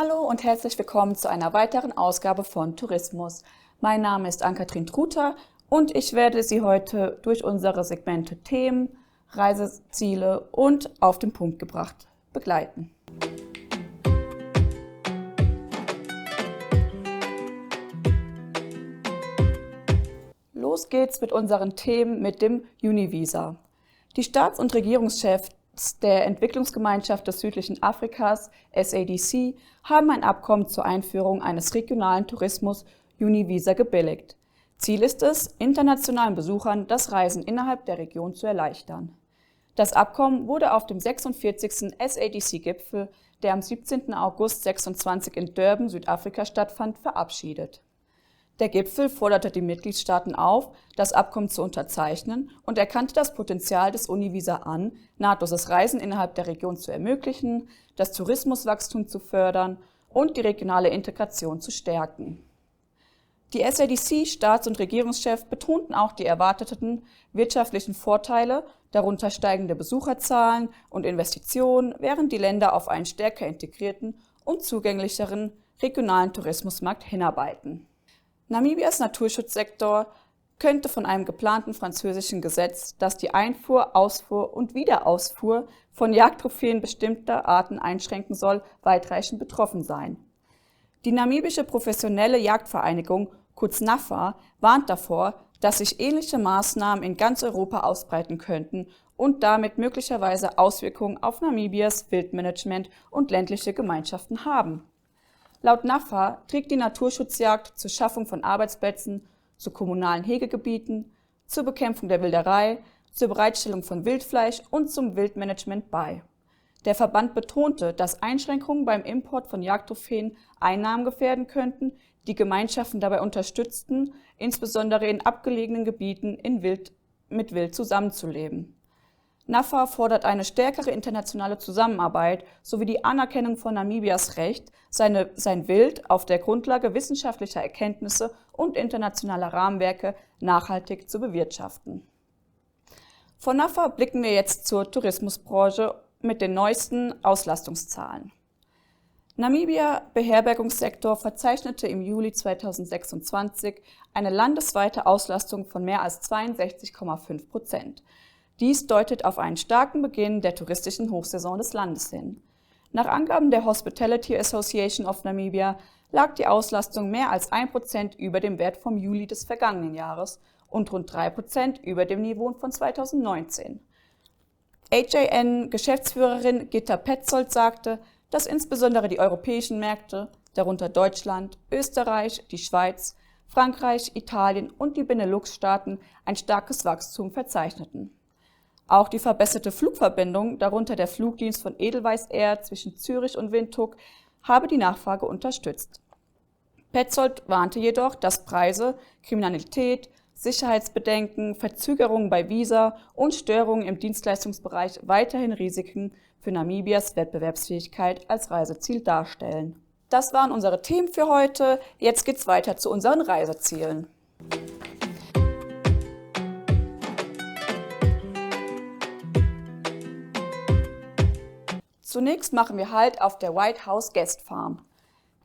Hallo und herzlich willkommen zu einer weiteren Ausgabe von Tourismus. Mein Name ist Ann-Kathrin Truter und ich werde Sie heute durch unsere Segmente Themen, Reiseziele und auf den Punkt gebracht begleiten. Los geht's mit unseren Themen mit dem Univisa. Die Staats- und Regierungschefs der Entwicklungsgemeinschaft des südlichen Afrikas, SADC, haben ein Abkommen zur Einführung eines regionalen Tourismus Univisa gebilligt. Ziel ist es, internationalen Besuchern das Reisen innerhalb der Region zu erleichtern. Das Abkommen wurde auf dem 46. SADC-Gipfel, der am 17. August 2026 in Durban, Südafrika stattfand, verabschiedet. Der Gipfel forderte die Mitgliedstaaten auf, das Abkommen zu unterzeichnen und erkannte das Potenzial des Univisa an, nahtloses Reisen innerhalb der Region zu ermöglichen, das Tourismuswachstum zu fördern und die regionale Integration zu stärken. Die SADC-Staats- und Regierungschefs betonten auch die erwarteten wirtschaftlichen Vorteile, darunter steigende Besucherzahlen und Investitionen, während die Länder auf einen stärker integrierten und zugänglicheren regionalen Tourismusmarkt hinarbeiten. Namibias Naturschutzsektor könnte von einem geplanten französischen Gesetz, das die Einfuhr, Ausfuhr und Wiederausfuhr von Jagdtrophäen bestimmter Arten einschränken soll, weitreichend betroffen sein. Die namibische professionelle Jagdvereinigung, kurz NAFA, warnt davor, dass sich ähnliche Maßnahmen in ganz Europa ausbreiten könnten und damit möglicherweise Auswirkungen auf Namibias Wildmanagement und ländliche Gemeinschaften haben. Laut NAFA trägt die Naturschutzjagd zur Schaffung von Arbeitsplätzen, zu kommunalen Hegegebieten, zur Bekämpfung der Wilderei, zur Bereitstellung von Wildfleisch und zum Wildmanagement bei. Der Verband betonte, dass Einschränkungen beim Import von Jagdtrophäen Einnahmen gefährden könnten, die Gemeinschaften dabei unterstützten, insbesondere in abgelegenen Gebieten mit Wild zusammenzuleben. NAFA fordert eine stärkere internationale Zusammenarbeit sowie die Anerkennung von Namibias Recht, sein Wild auf der Grundlage wissenschaftlicher Erkenntnisse und internationaler Rahmenwerke nachhaltig zu bewirtschaften. Von NAFA blicken wir jetzt zur Tourismusbranche mit den neuesten Auslastungszahlen. Namibia Beherbergungssektor verzeichnete im Juli 2026 eine landesweite Auslastung von mehr als 62,5%. Dies deutet auf einen starken Beginn der touristischen Hochsaison des Landes hin. Nach Angaben der Hospitality Association of Namibia lag die Auslastung mehr als 1% über dem Wert vom Juli des vergangenen Jahres und rund 3% über dem Niveau von 2019. HAN-Geschäftsführerin Gitta Petzold sagte, dass insbesondere die europäischen Märkte, darunter Deutschland, Österreich, die Schweiz, Frankreich, Italien und die Benelux-Staaten ein starkes Wachstum verzeichneten. Auch die verbesserte Flugverbindung, darunter der Flugdienst von Edelweiss Air zwischen Zürich und Windhoek, habe die Nachfrage unterstützt. Petzold warnte jedoch, dass Preise, Kriminalität, Sicherheitsbedenken, Verzögerungen bei Visa und Störungen im Dienstleistungsbereich weiterhin Risiken für Namibias Wettbewerbsfähigkeit als Reiseziel darstellen. Das waren unsere Themen für heute. Jetzt geht's weiter zu unseren Reisezielen. Zunächst machen wir Halt auf der White House Guest Farm.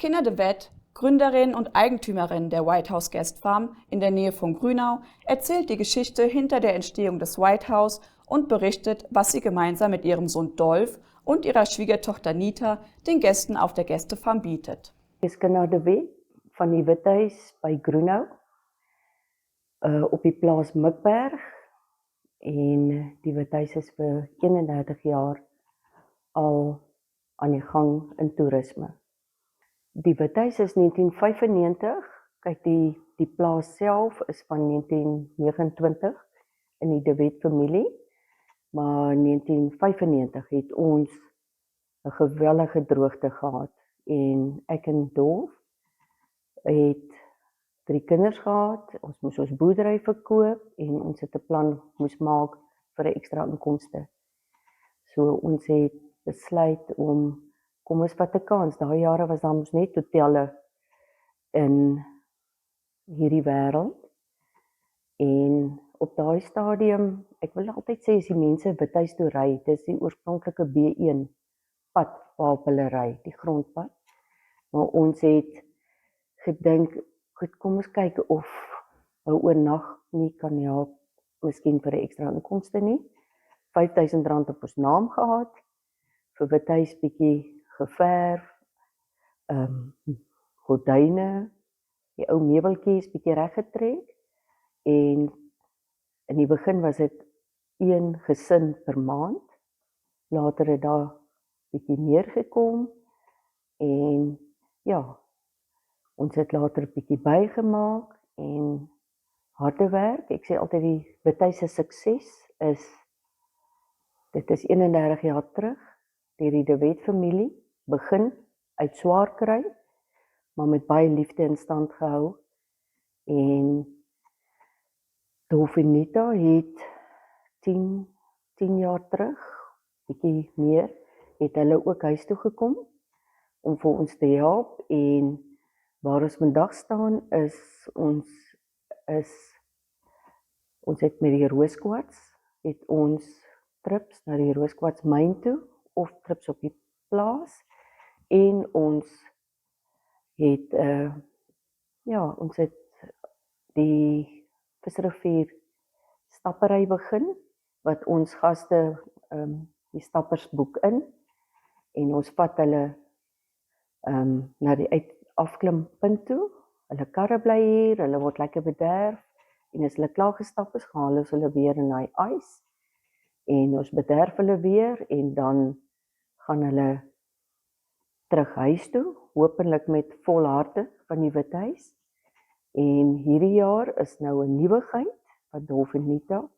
Kinna de Wet, Gründerin und Eigentümerin der White House Guest Farm in der Nähe von Grünau, erzählt die Geschichte hinter der Entstehung des White House und berichtet, was sie gemeinsam mit ihrem Sohn Dolf und ihrer Schwiegertochter Nita den Gästen auf der Gästefarm bietet. Ik is Kinna de Wet van die Withuis by Grünau op die plaas Mikberg en die Withuis is vir 31 jaar al aan die gang in toerisme. Die Withuis is 1995, kyk die plaas self is van 1929 in die De Wet familie, maar 1995 het ons 'n geweldige droogte gehad en ek en Dolf het 3 kinders gehad, ons moes ons boerdery verkoop en ons het 'n plan moes maak vir 'n ekstra inkomste. So ons het besluit om, kom ons vat 'n kans, daai jare was daar mos net hotelle in hierdie wêreld en op daai stadium, ek wil altyd sê as die mense Withuis toe ry, dis die oorspronklike B1 pad waarop hulle ry, die grondpad. Maar ons het gedink, goed, kom ons kyk of 'n oornag nie kan help, miskien vir 'n ekstra inkomste nie. R5000 op ons naam gehad, vir Withuis bietjie geverf, gordyne, die ou meubeltjies bietjie reggetrek, en in die begin was dit 1 gesin per maand. Later het daar bietjie meer gekom, en ja, ons het later bietjie bygemaak, en harde werk. Ek sê altyd die Withuis se sukses dit is 31 jaar terug, deur die De Wet familie, begin uit swaar kry, maar met baie liefde in stand gehou, en Dolfinita het 10 jaar terug, bietjie meer, het hulle ook huis toe gekom, om vir ons te help, en waar ons vandag staan ons het met die rooskwarts, het ons trips na die rooskwarts myn toe, of trips op die plaas, en ons het ons het die Visrivier stappery begin, wat ons gaste die stappers boek in, en ons vat hulle na die afklimpunt toe. Hulle karre bly hier, hulle word lekker bederf, en as hulle klaar gestap is, gaan hulle weer in die ys, en ons bederf hulle weer, en dan gaan hulle terug huis toe, hopelik met vol harte van die Withuis. En hierdie jaar is nou 'n nuwigheid, wat Dolfinita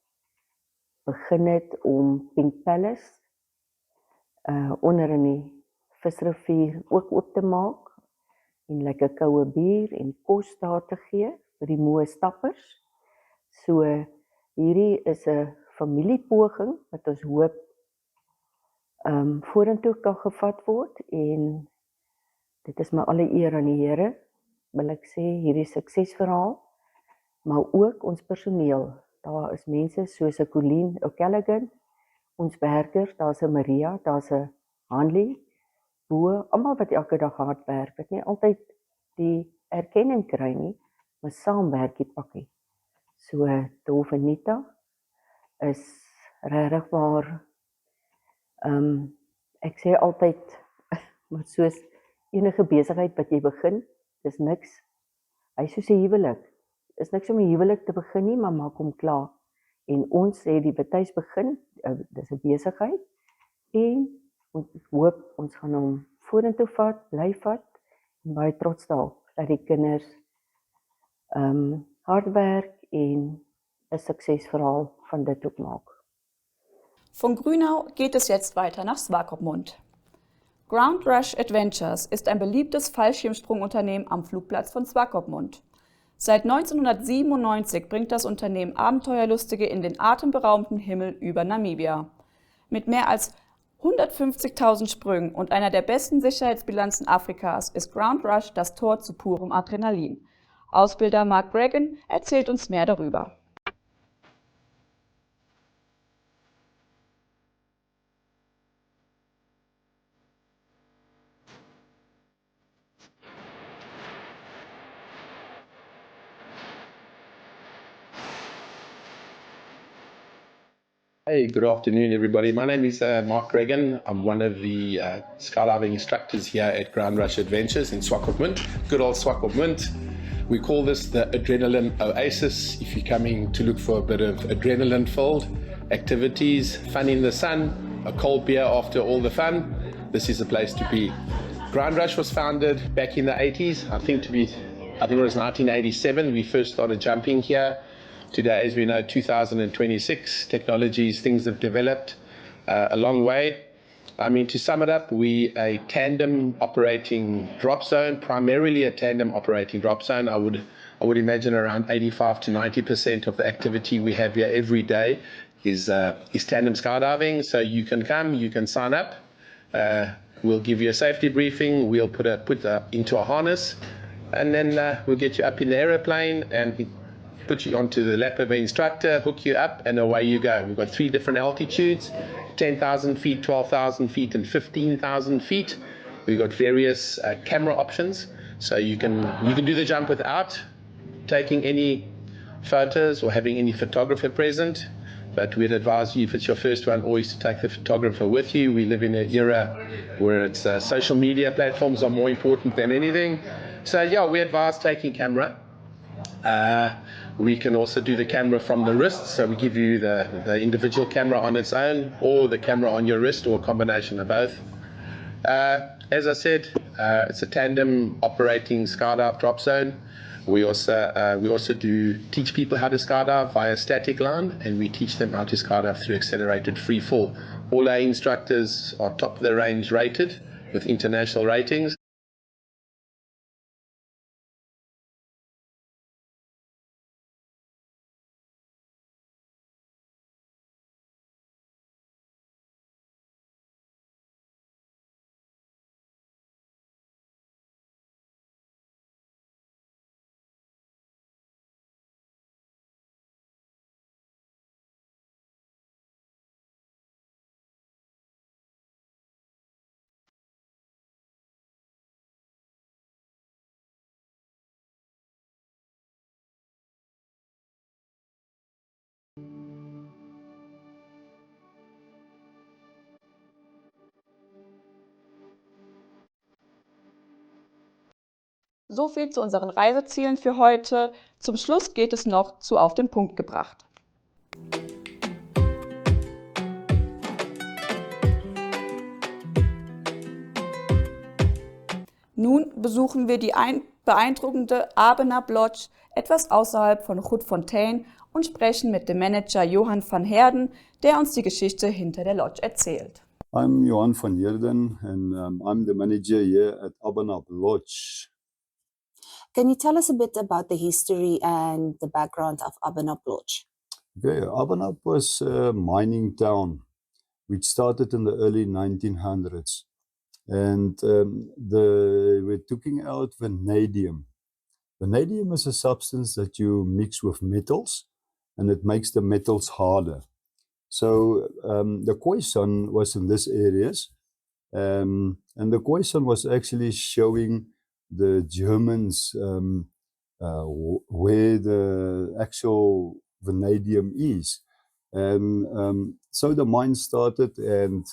begin het om Pink Palace onder in die Visrivier ook oop te maak, en lekker koue bier en kos daar te gee vir die moe stappers. So hierdie is 'n familiepoging wat ons hoop vorentoe kan gevat word, en dit is my alle eer aan die Here, wil ek sê, hierdie suksesverhaal, maar ook ons personeel. Daar is mense soos 'n Colleen O'Callaghan, ons werkers, daar's 'n Maria, daar's 'n Hanley, Bo, almal wat elke dag hard werk, wat nie altyd die erkenning kry nie, maar saamwerk die pakkie. So Dolfinita is regtig waar, ek sê altyd, maar soos enige besigheid wat jy begin, dis niks, hy is soos 'n huwelik, is niks om 'n huwelik te begin nie, maar maak hom klaar. En ons sê die Withuis begin, dis 'n besigheid, en ons hoop ons gaan hom vorentoe vat, bly vat, en baie trots daarop, dat die kinders hard werk en 'n Suksesverhaal von dit ook maak. Von Grünau geht es jetzt weiter nach Swakopmund. Ground Rush Adventures ist ein beliebtes Fallschirmsprungunternehmen am Flugplatz von Swakopmund. Seit 1997 bringt das Unternehmen Abenteuerlustige in den atemberaubenden Himmel über Namibia. Mit mehr als 150.000 Sprüngen und einer der besten Sicherheitsbilanzen Afrikas ist Ground Rush das Tor zu purem Adrenalin. Ausbilder Mark Reagan erzählt uns mehr darüber. Hey, good afternoon, everybody. My name is Mark Reagan. I'm one of the skydiving instructors here at Ground Rush Adventures in Swakopmund. Good old Swakopmund. We call this the Adrenaline Oasis. If you're coming to look for a bit of adrenaline-filled activities, fun in the sun, a cold beer after all the fun, this is the place to be. Ground Rush was founded back in the 80s. I think it was 1987. We first started jumping here. Today, as we know, 2026, technologies, things have developed a long way. I mean, to sum it up, we a tandem operating drop zone, primarily a tandem operating drop zone. I would imagine around 85 to 90% of the activity we have here every day is tandem skydiving. So you can come, you can sign up. We'll give you a safety briefing. We'll put into a harness, and then we'll get you up in the aeroplane and put you onto the lap of an instructor, hook you up, and away you go. We've got 3 different altitudes, 10,000 feet, 12,000 feet, and 15,000 feet. We've got various camera options, so you can do the jump without taking any photos or having any photographer present. But we'd advise you, if it's your first one, always to take the photographer with you. We live in an era where it's social media platforms are more important than anything. So yeah, we advise taking camera. We can also do the camera from the wrist, so we give you the individual camera on its own, or the camera on your wrist, or a combination of both. As I said, it's a tandem operating skydive drop zone. We also do teach people how to skydive via static line, and we teach them how to skydive through accelerated free fall. All our instructors are top of the range rated with international ratings. So viel zu unseren Reisezielen für heute. Zum Schluss geht es noch zu Auf den Punkt gebracht. Nun besuchen wir die beeindruckende Abenab Lodge etwas außerhalb von Grootfontein und sprechen mit dem Manager Johan van Heerden, der uns die Geschichte hinter der Lodge erzählt. I'm Johan van Heerden, and I'm the manager here at Abenab Lodge. Can you tell us a bit about the history and the background of Abenab Lodge? Okay, Abenab was a mining town which started in the early 1900s, and they were taking out vanadium. Vanadium is a substance that you mix with metals, and it makes the metals harder. So the Khoisan was in this areas, and the Khoisan was actually showing the Germans where the actual vanadium is. And so the mine started, and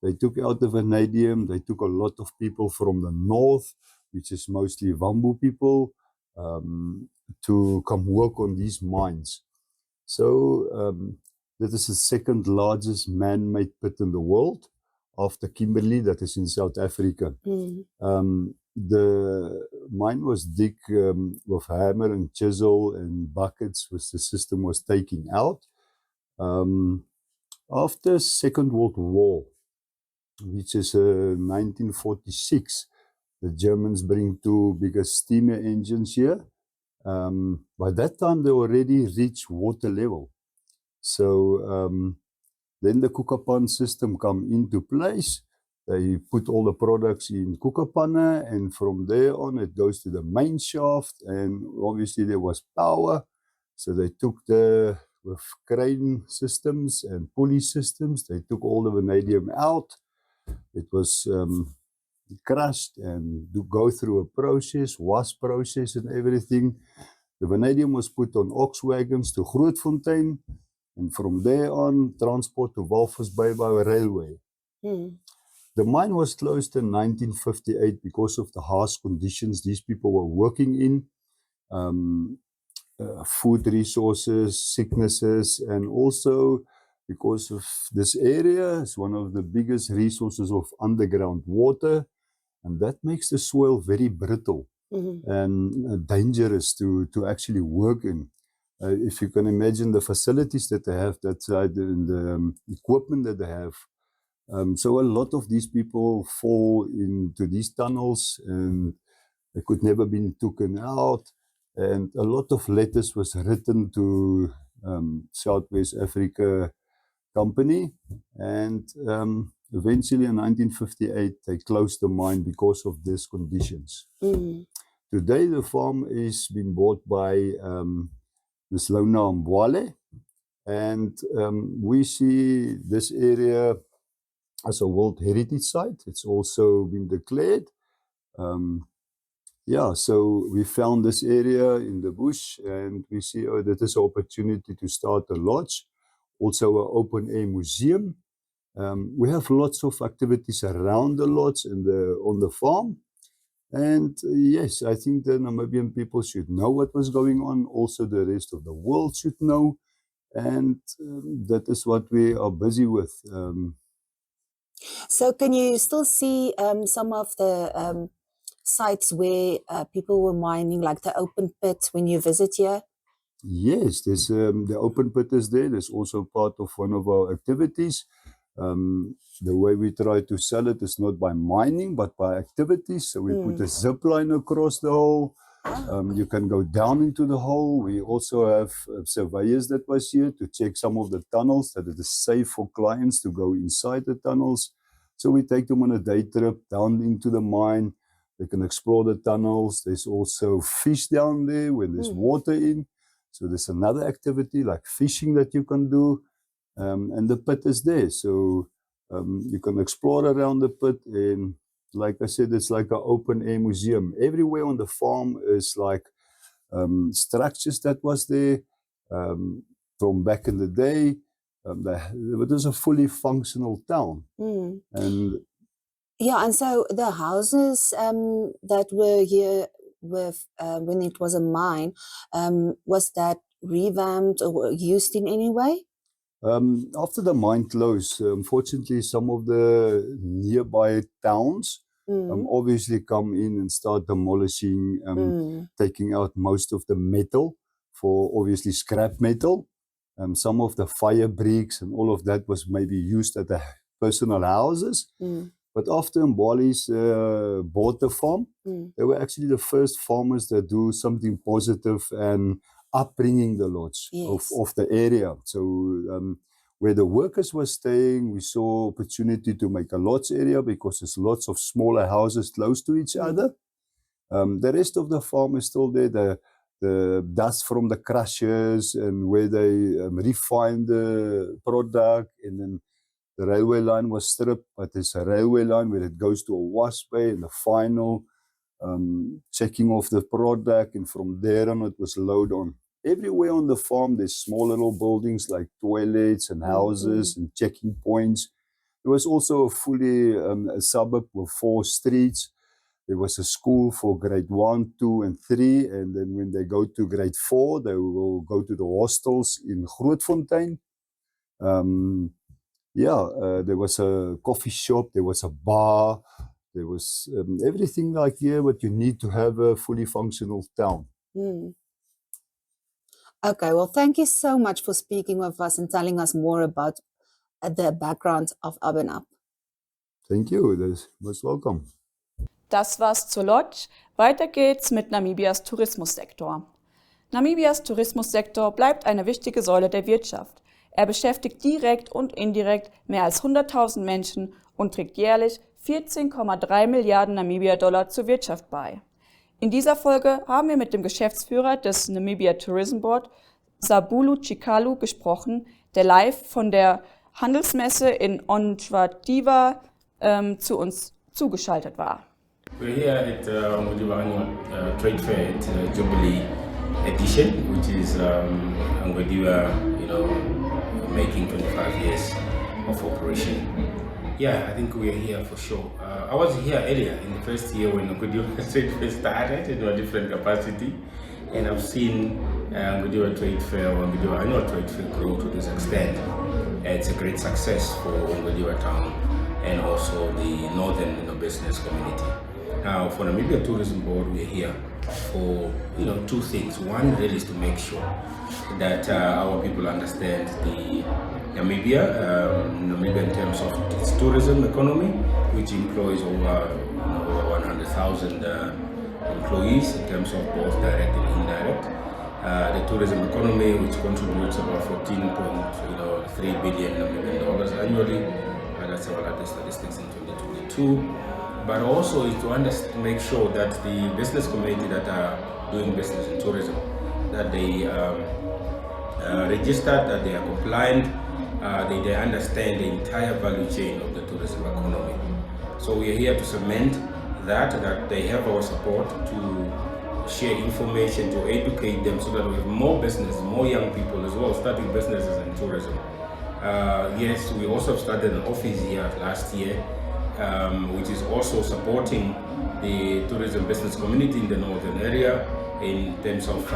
they took out the vanadium. They took a lot of people from the north, which is mostly Wambu people, to come work on these mines. So that is the second largest man-made pit in the world, after Kimberley, that is in South Africa. The mine was dig with hammer and chisel and buckets, which the system was taking out. After Second World War, which is 1946, the Germans bring two biggest steamer engines here. By that time, they already reached water level. So then the Koekapan system come into place. They put all the products in Koekapanne, and from there on it goes to the main shaft, and obviously there was power. So they took with crane systems and pulley systems, they took all the vanadium out. It was crushed and go through a process, wash process and everything. The vanadium was put on ox wagons to Grootfontein, and from there on, transport to Walvis Bay by railway. The mine was closed in 1958 because of the harsh conditions these people were working in. Food resources, sicknesses, and also because of this area is one of the biggest resources of underground water, and that makes the soil very brittle and dangerous to actually work in. If you can imagine the facilities that they have that side and the equipment that they have. So a lot of these people fall into these tunnels, and they could never be taken out. And a lot of letters was written to Southwest Africa Company, and eventually in 1958 they closed the mine because of these conditions. Today the farm is been bought by Ms. Lona Mbwale, and we see this area as a World Heritage Site. It's also been declared. Yeah, so we found this area in the bush and we see, oh, that is an opportunity to start a lodge, also an open air museum. We have lots of activities around the lodge and on the farm. And yes, I think the Namibian people should know what was going on. Also, the rest of the world should know. And that is what we are busy with. So can you still see some of the sites where people were mining, like the open pit when you visit here? Yes, there's the open pit is there. There's also part of one of our activities. The way we try to sell it is not by mining, but by activities. So we put a zip line across the hole. You can go down into the hole. We also have surveyors that was here to check some of the tunnels, that it is safe for clients to go inside the tunnels. So we take them on a day trip down into the mine. They can explore the tunnels. There's also fish down there when there's water in. So there's another activity like fishing that you can do. And the pit is there. So you can explore around the pit. And like I said, it's like an open air museum. Everywhere on the farm is like structures that was there from back in the day. It is a fully functional town. And yeah, and so the houses that were here with when it was a mine, was that revamped or used in any way? After the mine closed, unfortunately, some of the nearby towns obviously come in and start demolishing, taking out most of the metal for obviously scrap metal. Some of the fire bricks and all of that was maybe used at the personal houses. But after Mbali's bought the farm, they were actually the first farmers that do something positive and upbringing the lodge of the area. So where the workers were staying, we saw opportunity to make a lodge area because there's lots of smaller houses close to each other. The rest of the farm is still there. The dust from the crushers and where they refine the product, and then the railway line was stripped, but there's a railway line where it goes to a wash bay and the final checking of the product, and from there on it was loaded on. Everywhere on the farm there's small little buildings like toilets and houses and checking points. There was also a fully a suburb with 4 streets. There was a school for grade 1, 2 and 3, and then when they go to grade 4 they will go to the hostels in Grootfontein. There was a coffee shop, there was a bar, there was everything like here what you need to have a fully functional town. Okay, well, thank you so much for speaking with us and telling us more about the background of Abenap. Thank you, that's most welcome. Das war's zur Lodge. Weiter geht's mit Namibias Tourismussektor. Namibias Tourismussektor bleibt eine wichtige Säule der Wirtschaft. Er beschäftigt direkt und indirekt mehr als 100.000 Menschen und trägt jährlich 14,3 Milliarden Namibia-Dollar zur Wirtschaft bei. In dieser Folge haben wir mit dem Geschäftsführer des Namibia Tourism Board, Sabulu Chikalu, gesprochen, der live von der Handelsmesse in Onjwadiva zu uns zugeschaltet war. We're here at Onjwadiva Annual Trade Fair at Jubilee Edition, which is Onjwadiva, making 25 years of operation. Yeah, I think we're here for sure. I was here earlier in the first year when Onjwadiva Trade Fair started in a different capacity, and I've seen Onjwadiva Trade Fair, Onjwadiva Annual Trade Fair grow to this extent. It's a great success for Onjwadiva town and also the northern business community. Now, for Namibia Tourism Board, we're here for 2 things. One really is to make sure that our people understand the Namibia in terms of its tourism economy, which employs over 100,000 employees in terms of both direct and indirect. The tourism economy, which contributes about $14.3 billion Namibian dollars annually. That's our latest statistics in 2022. But also is to make sure that the business community that are doing business in tourism, that they registered, that they are compliant, they understand the entire value chain of the tourism economy. So we are here to cement that they have our support to share information, to educate them so that we have more business, more young people as well starting businesses in tourism. Yes, we also started an office here last year, which is also supporting the tourism business community in the northern area in terms of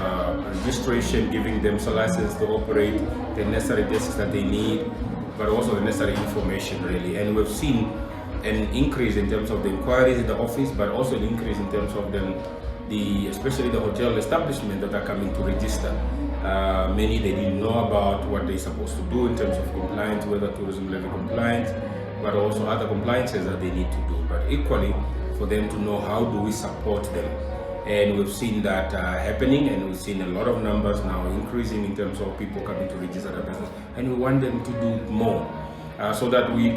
registration, giving them a license to operate, the necessary desks that they need, but also the necessary information really. And we've seen an increase in terms of the inquiries in the office, but also an increase in terms of especially the hotel establishment that are coming to register. Many, they didn't know about what they're supposed to do in terms of compliance, whether tourism levy compliance, but also other compliances that they need to do. But equally, for them to know how do we support them. And we've seen that happening, and we've seen a lot of numbers now increasing in terms of people coming to register their business. And we want them to do more. So that we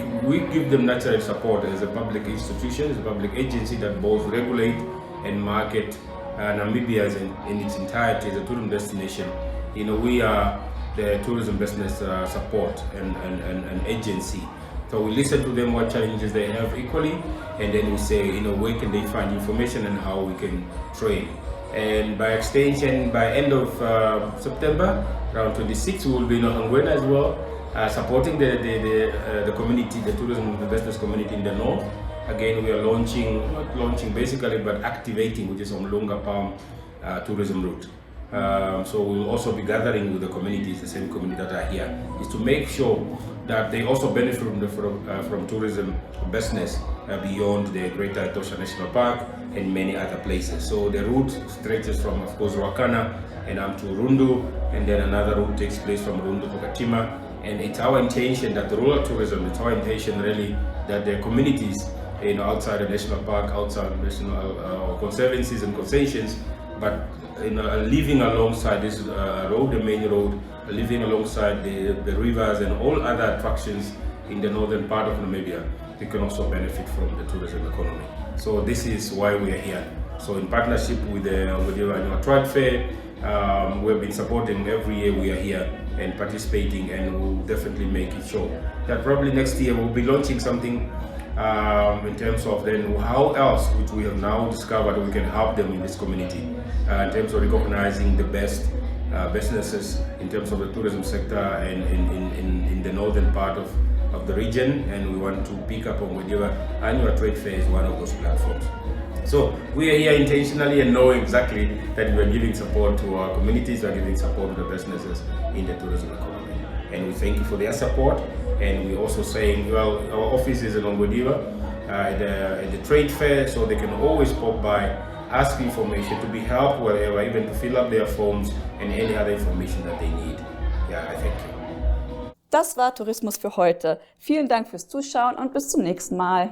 give them natural support as a public institution, as a public agency that both regulate and market Namibia in its entirety as a tourism destination. You know, we are the tourism business support and agency. So we listen to them, what challenges they have equally, and then we say, you know, where can they find information and how we can train. And by extension, by end of September, around 26, we will be in Ohangwena as well, supporting the community, the tourism and business community in the north. Again, we are not launching basically, but activating, which is on Lunga Palm tourism route. So we'll also be gathering with the communities, the same community that are here, is to make sure that they also benefit from tourism business beyond the Greater Etosha National Park and many other places. So the route stretches from, of course, Ruacana and up to Rundu, and then another route takes place from Rundu to Katima. And it's our intention that the rural tourism, it's our intention really that the communities, you know, outside the national park, outside national conservancies and concessions, but you know, living alongside this road, the main road, living alongside the rivers and all other attractions in the northern part of Namibia, they can also benefit from the tourism economy. So this is why we are here. So in partnership with the annual trade fair, we've been supporting every year we are here and participating, and we'll definitely make it show that probably next year we'll be launching something in terms of then how else, which we have now discovered, we can help them in this community in terms of recognizing the best businesses in terms of the tourism sector and in the northern part of the region, and we want to pick up on whatever annual trade fair is one of those platforms. So we are here intentionally and know exactly that we are giving support to our communities, we are giving support to the businesses in the tourism economy. And we thank you for their support. And we're also saying, well, our office is in Ongwediva at the trade fair, so they can always pop by, ask information, to be helped wherever, even to fill up their forms and any other information that they need. Yeah, I thank you. Das war Tourismus für heute. Vielen Dank fürs Zuschauen und bis zum nächsten Mal.